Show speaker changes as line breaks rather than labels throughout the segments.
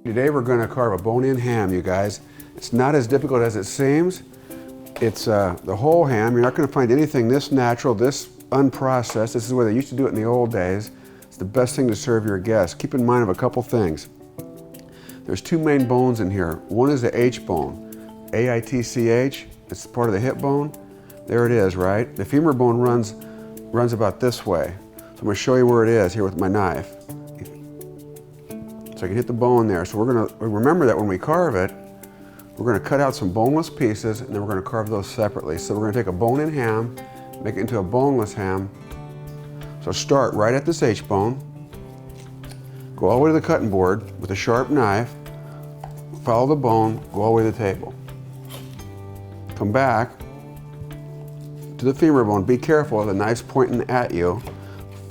Today we're going to carve a bone-in ham, you guys. It's not as difficult as it seems. It's the whole ham. You're not going to find anything this natural, this unprocessed. This is the way they used to do it in the old days. It's the best thing to serve your guests. Keep in mind of a couple things. There's two main bones in here. One is the H bone, A-I-T-C-H. It's part of the hip bone. There it is, right? The femur bone runs about this way. So I'm going to show you where it is here with my knife. So I can hit the bone there. So we're going to remember that when we carve it, we're going to cut out some boneless pieces and then we're going to carve those separately. So we're going to take a bone-in ham, make it into a boneless ham. So start right at this H bone, go all the way to the cutting board with a sharp knife, follow the bone, go all the way to the table. Come back to the femur bone. Be careful, the knife's pointing at you.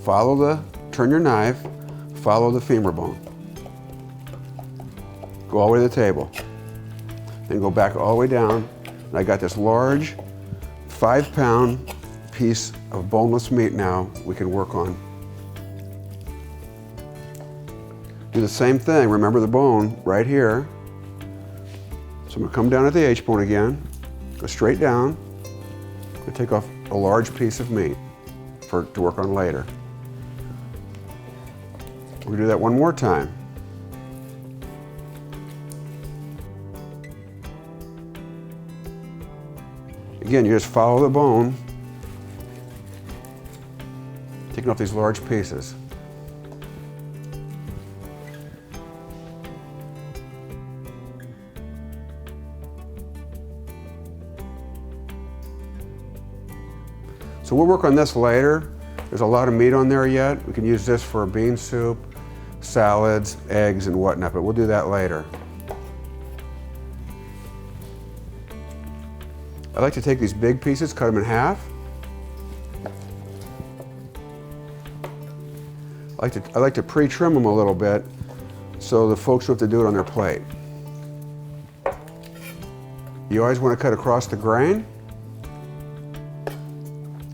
Turn your knife, follow the femur bone. Go all the way to the table. Then go back all the way down. And I got this large 5-pound piece of boneless meat now we can work on. Do the same thing, remember the bone right here. So I'm going to come down at the H bone again, go straight down, and take off a large piece of meat to work on later. We're going to do that one more time. Again, you just follow the bone, taking off these large pieces. So we'll work on this later. There's a lot of meat on there yet. We can use this for bean soup, salads, eggs, and whatnot, but we'll do that later. I like to take these big pieces, cut them in half. I like to pre-trim them a little bit so the folks don't have to do it on their plate. You always want to cut across the grain.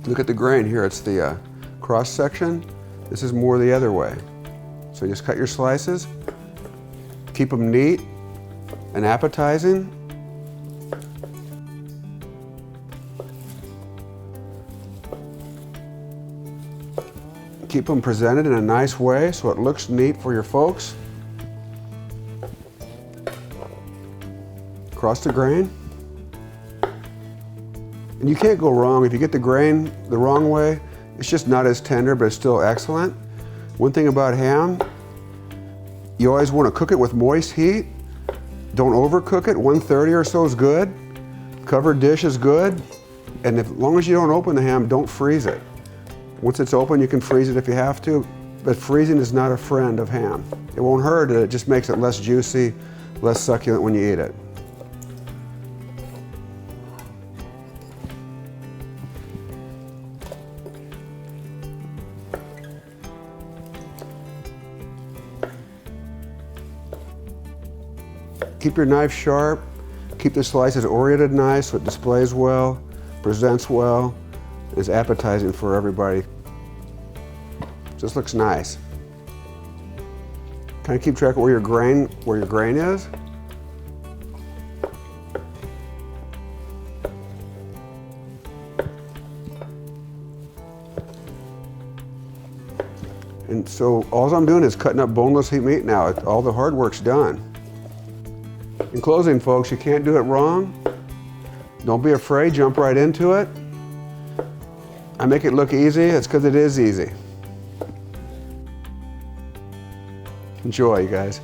Look at the grain here, it's the cross section. This is more the other way. So you just cut your slices, keep them neat and appetizing. Keep them presented in a nice way so it looks neat for your folks. Across the grain. And you can't go wrong. If you get the grain the wrong way, it's just not as tender, but it's still excellent. One thing about ham, you always want to cook it with moist heat. Don't overcook it. 130 or so is good. Covered dish is good. And as long as you don't open the ham, don't freeze it. Once it's open, you can freeze it if you have to, but freezing is not a friend of ham. It won't hurt it, it just makes it less juicy, less succulent when you eat it. Keep your knife sharp, keep the slices oriented nice so it displays well, presents well, is appetizing for everybody. Just looks nice. Kind of keep track of where your grain is. And so all I'm doing is cutting up boneless meat now. All the hard work's done. In closing, folks, you can't do it wrong. Don't be afraid, jump right into it. I make it look easy, it's because it is easy. Enjoy, you guys.